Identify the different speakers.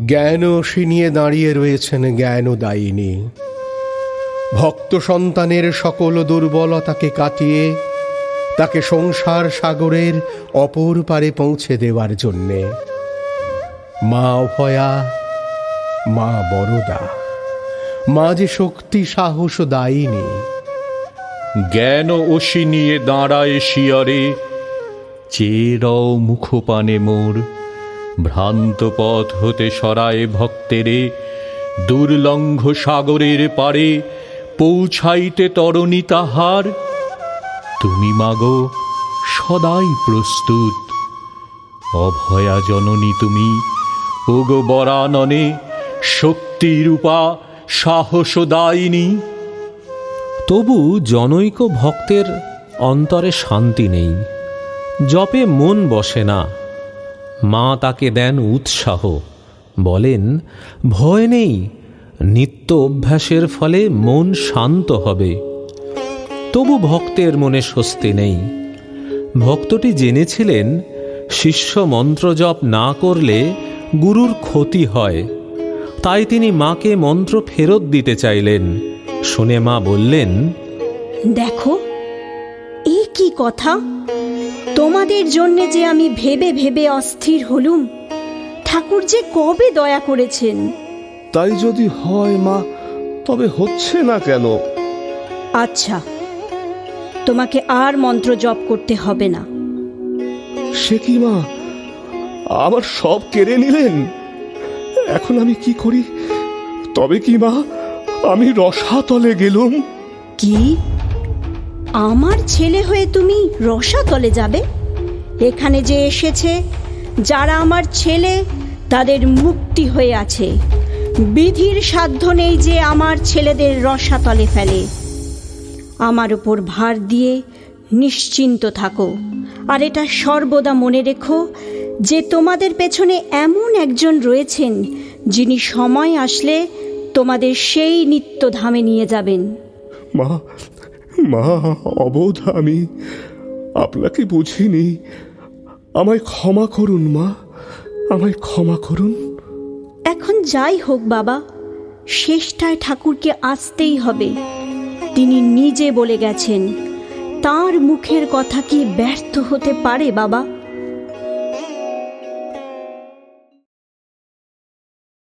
Speaker 1: জ্ঞান নিয়ে দাঁড়িয়ে রয়েছেন জ্ঞানদায়িনী। ভক্ত সন্তানের সকল দুর্বলতাকে কাটিয়ে তাকে সংসার সাগরের অপর পারে পৌঁছে দেওয়ার জন্যে। মা অভয়া, মা বরদা, মা যে শক্তি সাহস দায়িনী।
Speaker 2: জ্ঞান অসি নিয়ে দাঁড়ায় শিয়রে, চেরাও মুখপানে মোর। ভ্রান্ত পথ হতে সরায় ভক্তেরে, দুর্লঙ্ঘ সাগরের পারে পৌঁছাইতে তরণী তাহার। তুমি মাগো সদাই প্রস্তুত, অভয়া জননী তুমি, ওগো বরাননে শক্তিরূপা সাহসদায়িনী।
Speaker 3: তবু জনৈক ভক্তের অন্তরে শান্তি নেই, জপে মন বসে না। মা তাকে দেন উৎসাহ, বলেন ভয় নেই, নিত্য অভ্যাসের ফলে মন শান্ত হবে। তবু ভক্তের মনে স্বস্তি নেই। ভক্তটি জেনেছিলেন শিষ্য মন্ত্র জপ না করলে গুরুর ক্ষতি হয়, তাই তিনি মাকে মন্ত্র ফেরত দিতে চাইলেন। শুনে মা বললেন,
Speaker 4: দেখো এ কি কথা! তোমাদের জন্যে যে আমি ভেবে ভেবে অস্থির হলুম, ঠাকুর যে কবে দয়া করেছেন।
Speaker 5: তাই যদি হয় মা, তবে হচ্ছে না কেন?
Speaker 4: আচ্ছা, তোমাকে আর মন্ত্র জপ করতে হবে না।
Speaker 5: সে কি মা, আমার সব কেড়ে নিলেন? এখন আমি কি করি? তবে কি মা, আমি রসাতলে গেলুম?
Speaker 4: কি? আমার ছেলে হয়ে তুমি রসাতলে যাবে? এখানে যে এসেছে যারা আমার ছেলে, তাদের মুক্তি হয়ে আছে। বিধির সাধ্য নেই যে আমার ছেলেদের রসাতলে ফেলে। আমার উপর ভার দিয়ে নিশ্চিন্ত থাকো, আর এটা সর্বদা মনে রেখো যে তোমাদের পেছনে এমন একজন রয়েছেন যিনি সময় আসলে তোমাদের সেই নিত্যধামে নিয়ে যাবেন।
Speaker 5: মা, মা, অবোধ আমি, আপনাকে বুঝিনি। আমায় ক্ষমা করুন মা, আমায় ক্ষমা করুন।
Speaker 4: এখন যাই হোক বাবা, শেষটায় ঠাকুরকে আসতেই হবে। তিনি নিজে বলে গেছেন, তার মুখের কথা কি ব্যর্থ হতে পারে বাবা?